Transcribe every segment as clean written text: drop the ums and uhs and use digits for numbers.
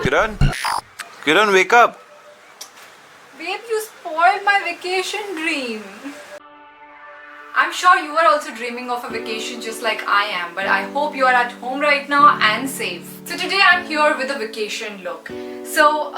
Kiran? Kiran, wake up! Babe, you spoiled my vacation dream. I'm sure you are also dreaming of a vacation just like I am, but I hope you are at home right now and safe. So today I'm here with a vacation look. So,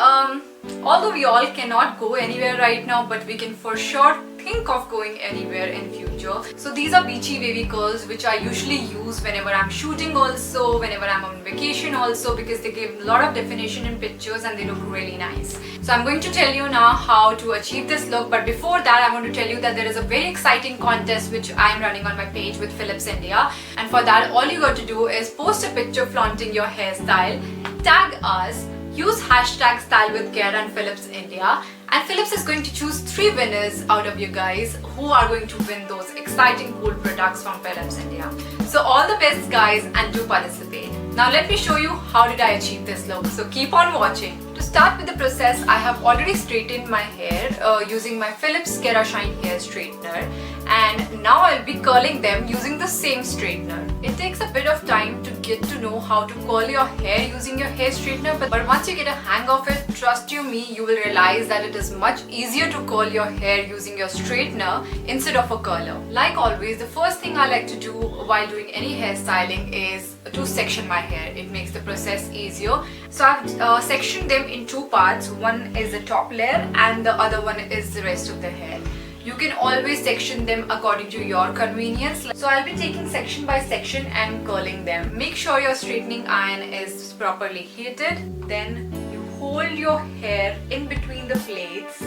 although we all cannot go anywhere right now, but we can for sure think of going anywhere in future. So these are beachy wavy curls which I usually use whenever I'm shooting also, whenever I'm on vacation also, because they give a lot of definition in pictures and they look really nice. So I'm going to tell you now how to achieve this look, but before that I want to tell you that there is a very exciting contest which I am running on my page with Philips India, and for that all you got to do is post a picture flaunting your hairstyle, tag us, use hashtag #StyleWithCare and Philips India, and Philips is going to choose 3 winners out of you guys who are going to win those exciting cool products from Philips India. So all the best guys, and do participate. Now let me show you how did I achieve this look, so keep on watching. To start with the process, I have already straightened my hair using my Philips Kerashine hair straightener, and now I'll be curling them using the same straightener. It takes a bit of time to get to know how to curl your hair using your hair straightener, but once you get a hang of it, trust you me, you will realize that it is much easier to curl your hair using your straightener instead of a curler. Like always, the first thing I like to do while doing any hairstyling is to section my hair. It makes the process easier. So I've sectioned them in 2 parts. One is the top layer and the other one is the rest of the hair. You can always section them according to your convenience. So I'll be taking section by section and curling them. Make sure your straightening iron is properly heated. Then you hold your hair in between the plates.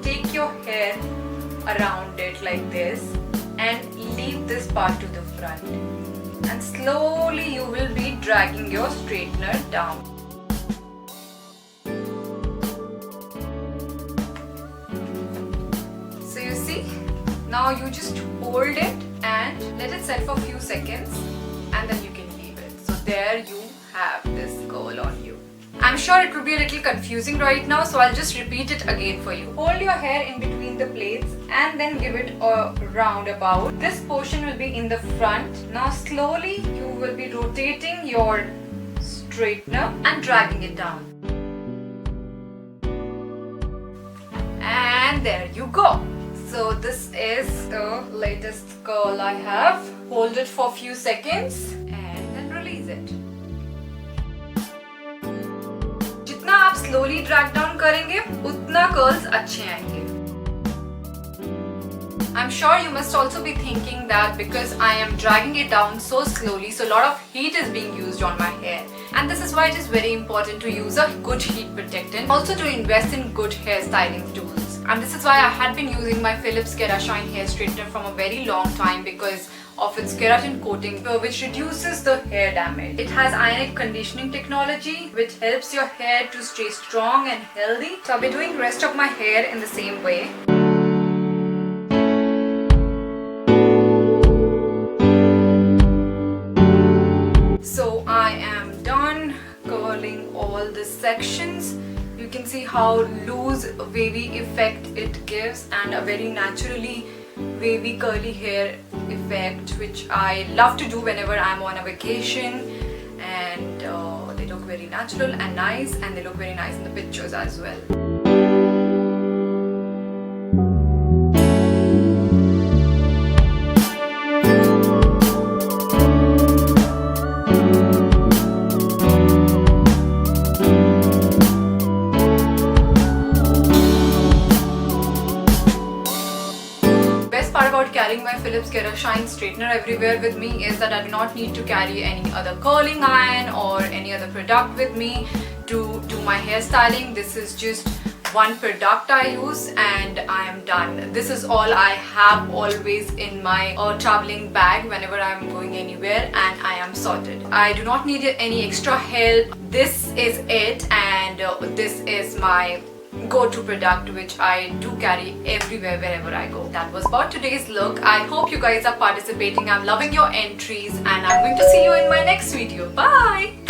Take your hair around it like this and leave this part to the front. And slowly you will be dragging your straightener down. So you see, now you just hold it and let it set for a few seconds, and then you can leave it. So there you have this curl on you. I'm sure it will be a little confusing right now, so I'll just repeat it again for you. Hold your hair in between the plates and then give it a roundabout. This portion will be in the front. Now slowly you will be rotating your straightener and dragging it down. And there you go. So this is the latest curl I have. Hold it for a few seconds and then release it. जितना आप slowly drag down करेंगे उतना curls अच्छे आएंगे. I'm sure you must also be thinking that because I am dragging it down so slowly, so a lot of heat is being used on my hair. And this is why it is very important to use a good heat protectant. Also to invest in good hair styling tools. And this is why I had been using my Philips Kerashine hair straightener from a very long time, because of its keratin coating which reduces the hair damage. It has ionic conditioning technology which helps your hair to stay strong and healthy. So I'll be doing rest of my hair in the same way. So I am done curling all the sections. You can see how loose wavy effect it gives, and a very naturally wavy curly hair effect which I love to do whenever I'm on a vacation, and they look very natural and nice, and they look very nice in the pictures as well. About carrying my Philips Kerashine straightener everywhere with me is that I do not need to carry any other curling iron or any other product with me to do my hairstyling. This is just one product I use and I am done. This is all I have always in my traveling bag whenever I am going anywhere, and I am sorted. I do not need any extra help. This is it, and this is my go-to product which I do carry everywhere wherever I go. That was about today's look. I hope you guys are participating. I'm loving your entries, and I'm going to see you in my next video. Bye!